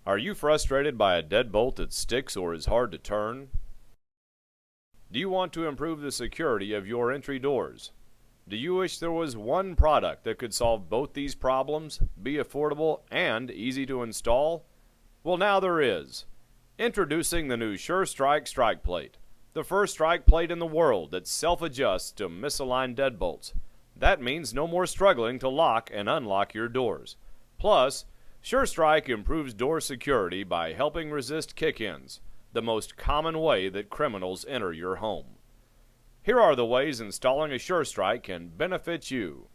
Are you frustrated by a deadbolt that sticks or is hard to turn? Do you want to improve the security of your entry doors? Do you wish there was one product that could solve both these problems, be affordable and easy to install? Well, now there is. Introducing the new SureStrike strike plate, the first strike plate in the world that self-adjusts to misaligned deadbolts. That means no more struggling to lock and unlock your doors. Plus, SureStrike improves door security by helping resist kick-ins, the most common way that criminals enter your home. Here are the ways installing a SureStrike can benefit you.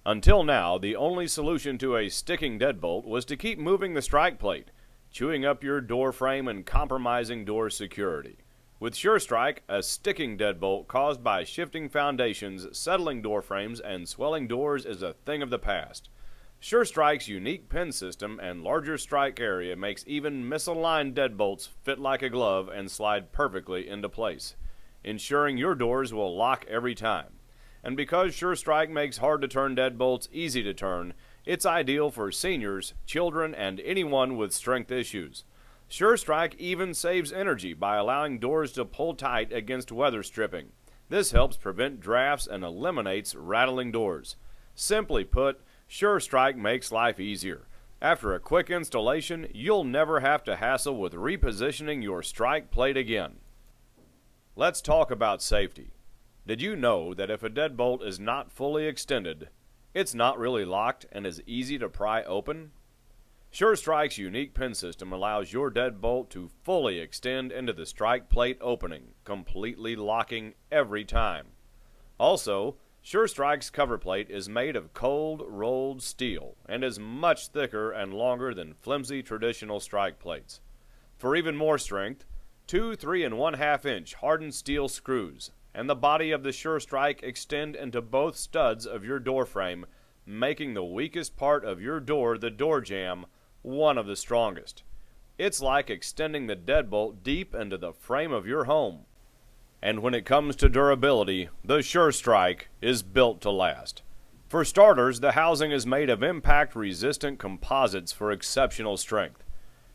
Until now, the only solution to a sticking deadbolt was to keep moving the strike plate, chewing up your door frame and compromising door security. With SureStrike, a sticking deadbolt caused by shifting foundations, settling door frames, and swelling doors is a thing of the past. SureStrike's unique pin system and larger strike area makes even misaligned deadbolts fit like a glove and slide perfectly into place, ensuring your doors will lock every time. And because SureStrike makes hard-to-turn deadbolts easy to turn, it's ideal for seniors, children, and anyone with strength issues. SureStrike even saves energy by allowing doors to pull tight against weather stripping. This helps prevent drafts and eliminates rattling doors. Simply put, SureStrike makes life easier. After a quick installation, you'll never have to hassle with repositioning your strike plate again. Let's talk about safety. Did you know that if a deadbolt is not fully extended, it's not really locked and is easy to pry open? SureStrike's unique pin system allows your deadbolt to fully extend into the strike plate opening, completely locking every time. Also, SureStrike's cover plate is made of cold, rolled steel and is much thicker and longer than flimsy traditional strike plates. For even more strength, 2 3 1/2 inch hardened steel screws and the body of the SureStrike extend into both studs of your door frame, making the weakest part of your door, the door jamb, one of the strongest. It's like extending the deadbolt deep into the frame of your home. And when it comes to durability, the SureStrike is built to last. For starters, the housing is made of impact-resistant composites for exceptional strength.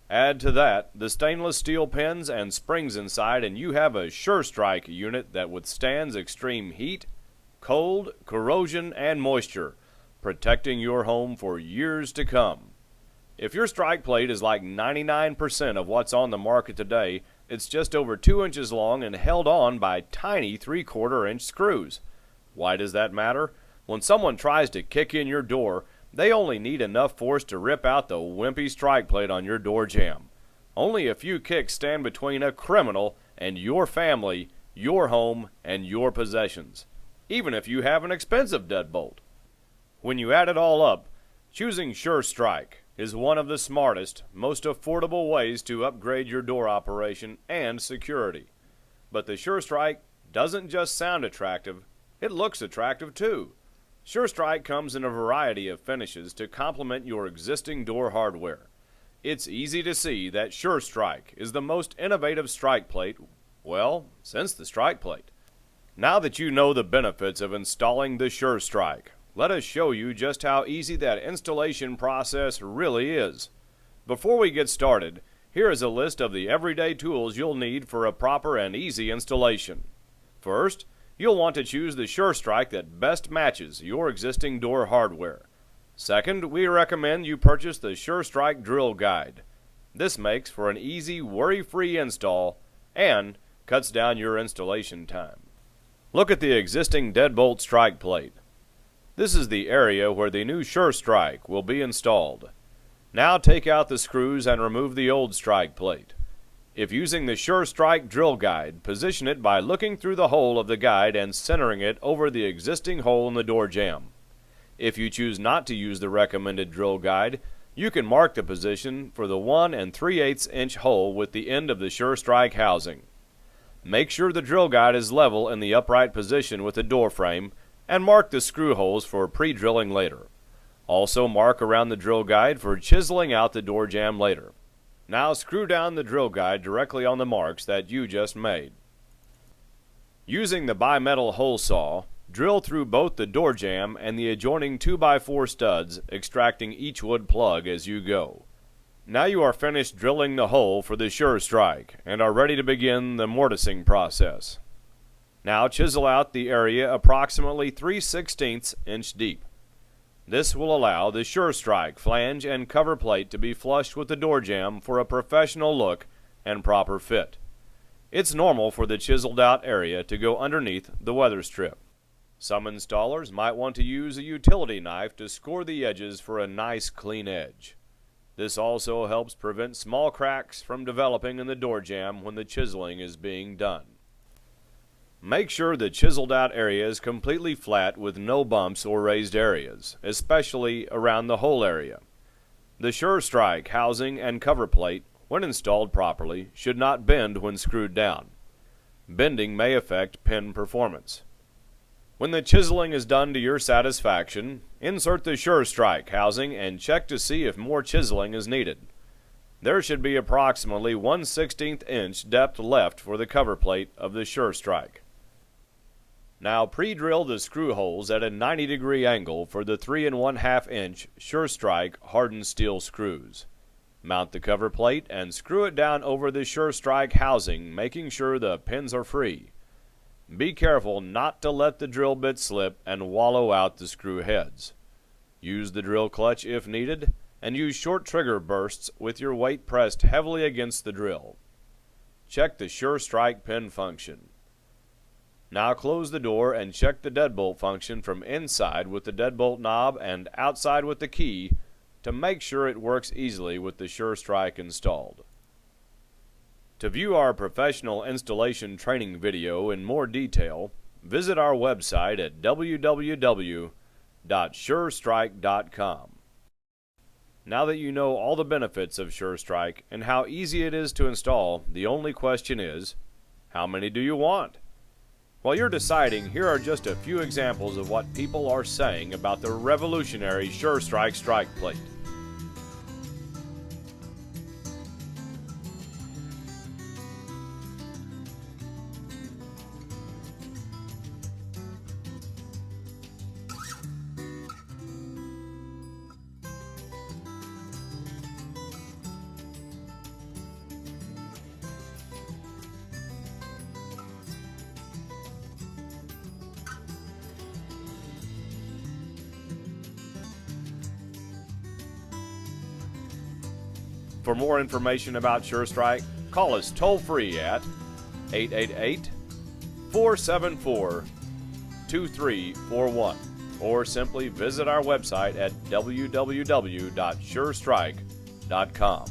Add to that the stainless steel pins and springs inside, and you have a SureStrike unit that withstands extreme heat, cold, corrosion, and moisture, protecting your home for years to come. If your strike plate is like 99% of what's on the market today, it's just over 2 inches long and held on by tiny 3/4 inch screws. Why does that matter? When someone tries to kick in your door, they only need enough force to rip out the wimpy strike plate on your door jamb. Only a few kicks stand between a criminal and your family, your home, and your possessions, even if you have an expensive deadbolt. When you add it all up, choosing SureStrike is one of the smartest, most affordable ways to upgrade your door operation and security. But the SureStrike doesn't just sound attractive, it looks attractive too. SureStrike comes in a variety of finishes to complement your existing door hardware. It's easy to see that SureStrike is the most innovative strike plate, well, since the strike plate. Now that you know the benefits of installing the SureStrike, let us show you just how easy that installation process really is. Before we get started, here is a list of the everyday tools you'll need for a proper and easy installation. First, you'll want to choose the SureStrike that best matches your existing door hardware. Second, we recommend you purchase the SureStrike Drill Guide. This makes for an easy, worry-free install and cuts down your installation time. Look at the existing deadbolt strike plate. This is the area where the new SureStrike will be installed. Now take out the screws and remove the old strike plate. If using the SureStrike Drill Guide, position it by looking through the hole of the guide and centering it over the existing hole in the door jamb. If you choose not to use the recommended drill guide, you can mark the position for the 1 3/8 inch hole with the end of the SureStrike housing. Make sure the drill guide is level in the upright position with the door frame, and mark the screw holes for pre-drilling later. Also mark around the drill guide for chiseling out the door jamb later. Now screw down the drill guide directly on the marks that you just made. Using the bimetal hole saw, drill through both the door jamb and the adjoining 2x4 studs, extracting each wood plug as you go. Now you are finished drilling the hole for the Sure Strike and are ready to begin the mortising process. Now chisel out the area approximately 3/16 inch deep. This will allow the Sure Strike flange and cover plate to be flush with the door jamb for a professional look and proper fit. It's normal for the chiseled out area to go underneath the weather strip. Some installers might want to use a utility knife to score the edges for a nice clean edge. This also helps prevent small cracks from developing in the door jamb when the chiseling is being done. Make sure the chiseled out area is completely flat with no bumps or raised areas, especially around the hole area. The Sure Strike housing and cover plate, when installed properly, should not bend when screwed down. Bending may affect pin performance. When the chiseling is done to your satisfaction, insert the Sure Strike housing and check to see if more chiseling is needed. There should be approximately 1/16 inch depth left for the cover plate of the Sure Strike. Now pre-drill the screw holes at a 90-degree angle for the 3 1/2 inch Sure Strike hardened steel screws. Mount the cover plate and screw it down over the Sure Strike housing, making sure the pins are free. Be careful not to let the drill bit slip and wallow out the screw heads. Use the drill clutch if needed, and use short trigger bursts with your weight pressed heavily against the drill. Check the Sure Strike pin function. Now close the door and check the deadbolt function from inside with the deadbolt knob and outside with the key to make sure it works easily with the Sure Strike installed. To view our professional installation training video in more detail, visit our website at www.surestrike.com. Now that you know all the benefits of Sure Strike and how easy it is to install, the only question is, how many do you want? While you're deciding, here are just a few examples of what people are saying about the revolutionary Sure Strike strike plate. For more information about Sure Strike, call us toll-free at 888-474-2341 or simply visit our website at www.surestrike.com.